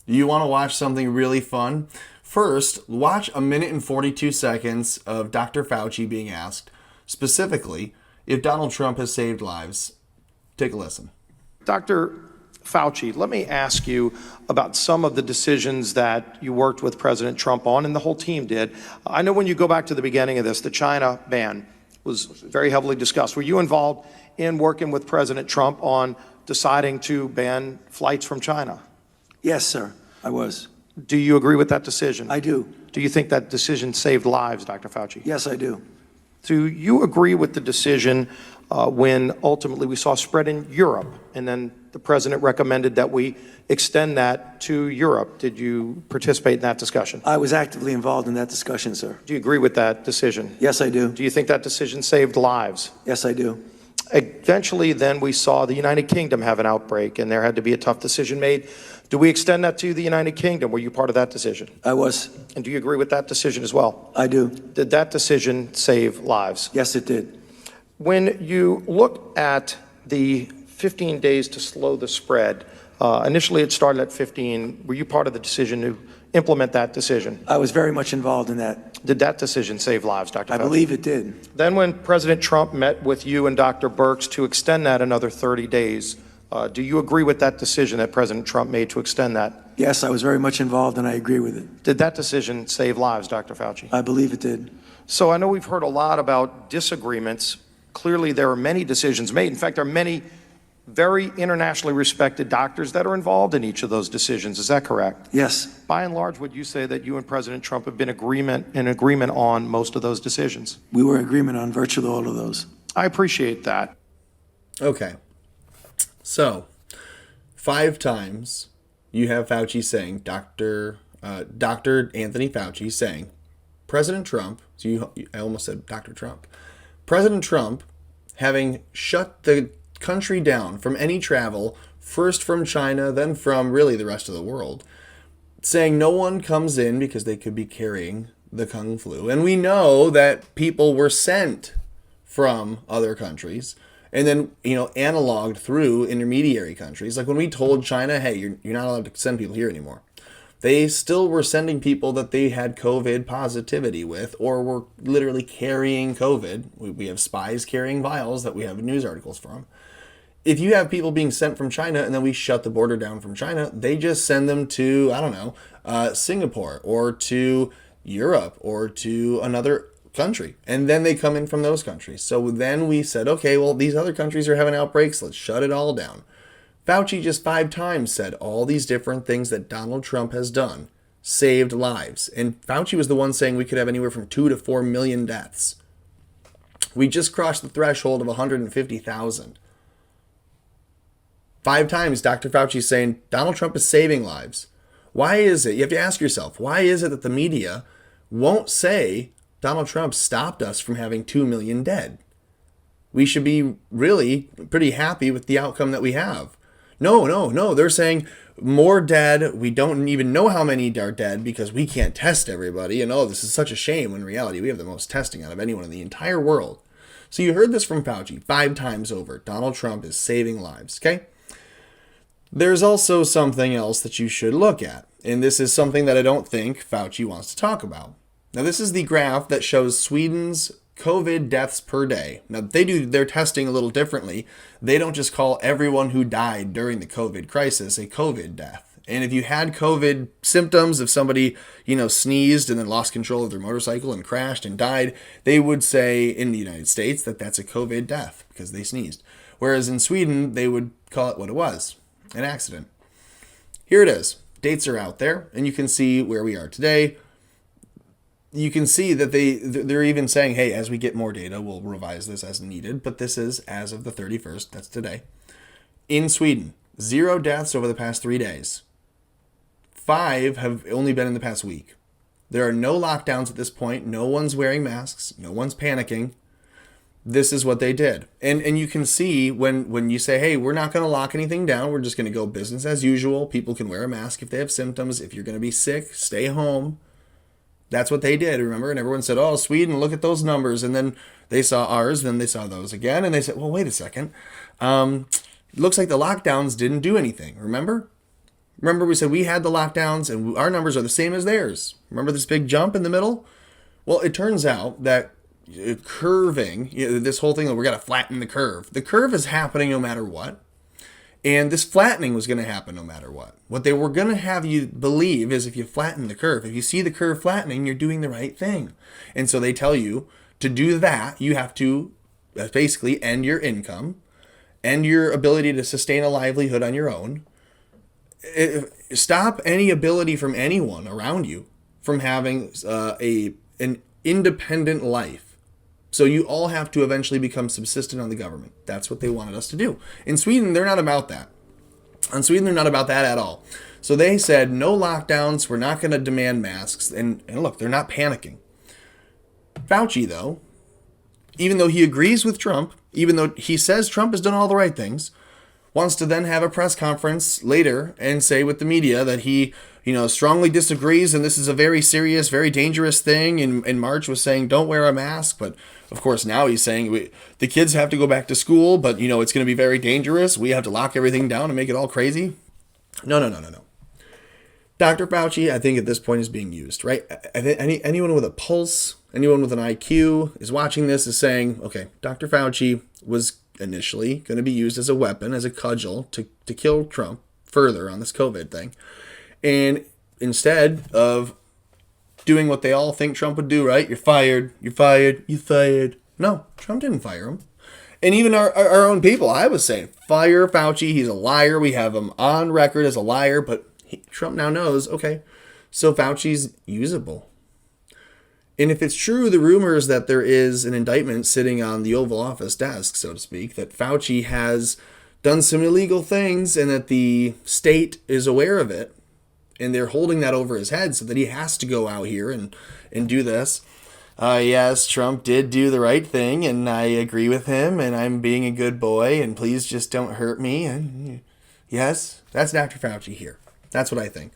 Do you want to watch something really fun? First, watch a minute and 42 seconds of Dr. Fauci being asked, specifically, if Donald Trump has saved lives. Take a listen. Dr. Fauci, let me ask you about some of the decisions that you worked with President Trump on, and the whole team did. I know when you go back to the beginning of this, the China ban was very heavily discussed. Were you involved in working with President Trump on deciding to ban flights from China? Yes, sir, I was. Do you agree with that decision? I do. Do you think that decision saved lives, Dr. Fauci? Yes, I do. Do you agree with the decision when ultimately we saw spread in Europe, and then the president recommended that we extend that to Europe? Did you participate in that discussion? I was actively involved in that discussion, sir. Do you agree with that decision? Yes, I do. Do you think that decision saved lives? Yes, I do. Eventually, then we saw the United Kingdom have an outbreak, and there had to be a tough decision made. Do we extend that to the United Kingdom? Were you part of that decision? I was. And do you agree with that decision as well? I do. Did that decision save lives? Yes, it did. When you look at the 15 days to slow the spread, initially it started at 15. Were you part of the decision to implement that decision? I was very much involved in that. Did that decision save lives, Dr. I Fauci? believe it did. Then when President Trump met with you and Dr. Birx to extend that another 30 days, do you agree with that decision that President Trump made to extend that? Yes, I was very much involved, and I agree with it. Did that decision save lives, Dr. Fauci? I believe it did. So I know we've heard a lot about disagreements. Clearly, there are many decisions made. In fact, there are many very internationally respected doctors that are involved in each of those decisions. Is that correct? Yes. By and large, would you say that you and President Trump have been in agreement on most of those decisions? We were in agreement on virtually all of those. I appreciate that. Okay. So, 5 times you have Fauci saying, Dr. Anthony Fauci saying, President Trump, I almost said Dr. Trump, President Trump having shut the country down from any travel, first from China, then from really the rest of the world, saying no one comes in because they could be carrying the Kung flu. And we know that people were sent from other countries and then, analogued through intermediary countries. Like when we told China, hey, you're not allowed to send people here anymore, they still were sending people that they had COVID positivity with or were literally carrying COVID. We have spies carrying vials that we have news articles from. If you have people being sent from China and then we shut the border down from China, they just send them to, Singapore or to Europe or to another country. And then they come in from those countries. So then we said, okay, well, these other countries are having outbreaks. Let's shut it all down. Fauci just 5 times said all these different things that Donald Trump has done saved lives. And Fauci was the one saying we could have anywhere from 2 to 4 million deaths. We just crossed the threshold of 150,000. 5 times Dr. Fauci is saying Donald Trump is saving lives. Why is it? You have to ask yourself, why is it that the media won't say Donald Trump stopped us from having 2 million dead? We should be really pretty happy with the outcome that we have. No. They're saying more dead. We don't even know how many are dead because we can't test everybody. And this is such a shame. When in reality, we have the most testing out of anyone in the entire world. So you heard this from Fauci 5 times over. Donald Trump is saving lives, okay? There's also something else that you should look at. And this is something that I don't think Fauci wants to talk about. Now, this is the graph that shows Sweden's COVID deaths per day. Now, they do their testing a little differently. They don't just call everyone who died during the COVID crisis a COVID death. And if you had COVID symptoms, if somebody, sneezed and then lost control of their motorcycle and crashed and died, they would say in the United States that that's a COVID death because they sneezed. Whereas in Sweden, they would call it what it was, an accident. Here it is. Dates are out there, and you can see where we are today. You can see that they're even saying, hey, as we get more data, we'll revise this as needed. But this is as of the 31st. That's today. In Sweden, 0 deaths over the past 3 days. 5 have only been in the past week. There are no lockdowns at this point. No one's wearing masks. No one's panicking. This is what they did. And you can see when you say, hey, we're not going to lock anything down. We're just going to go business as usual. People can wear a mask if they have symptoms. If you're going to be sick, stay home. That's what they did, remember? And everyone said, oh, Sweden, look at those numbers. And then they saw ours, then they saw those again. And they said, well, wait a second. Looks like the lockdowns didn't do anything, remember? Remember we said we had the lockdowns and our numbers are the same as theirs. Remember this big jump in the middle? Well, it turns out that curving, this whole thing that we're going to flatten the curve is happening no matter what. And this flattening was going to happen no matter what. What they were going to have you believe is if you flatten the curve, if you see the curve flattening, you're doing the right thing. And so they tell you to do that, you have to basically end your income, end your ability to sustain a livelihood on your own. Stop any ability from anyone around you from having an independent life. So you all have to eventually become subsistent on the government. That's what they wanted us to do. In Sweden, they're not about that. In Sweden, they're not about that at all. So they said, no lockdowns, we're not going to demand masks. And look, they're not panicking. Fauci, though, even though he agrees with Trump, even though he says Trump has done all the right things, wants to then have a press conference later and say with the media that he, strongly disagrees and this is a very serious, very dangerous thing. In March was saying don't wear a mask, but of course now he's saying the kids have to go back to school, but it's going to be very dangerous. We have to lock everything down and make it all crazy. No. Dr. Fauci, I think at this point is being used, right? Anyone with a pulse, anyone with an IQ is watching this is saying, okay, Dr. Fauci was initially going to be used as a weapon, as a cudgel to kill Trump further on this COVID thing. And instead of doing what they all think Trump would do, right? You're fired. No, Trump didn't fire him. And even our own people, I was saying, fire Fauci. He's a liar. We have him on record as a liar. But Trump now knows, okay, so Fauci's usable. And if it's true, the rumors that there is an indictment sitting on the Oval Office desk, so to speak, that Fauci has done some illegal things and that the state is aware of it, and they're holding that over his head so that he has to go out here and do this. Yes, Trump did do the right thing, and I agree with him, and I'm being a good boy, and please just don't hurt me. And yes, that's Dr. Fauci here. That's what I think.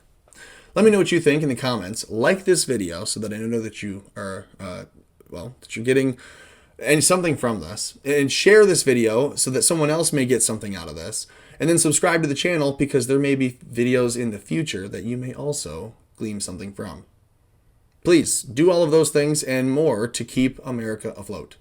Let me know what you think in the comments. Like this video so that I know that you are, that you're getting something from this. And share this video so that someone else may get something out of this. And then subscribe to the channel because there may be videos in the future that you may also glean something from. Please do all of those things and more to keep America afloat.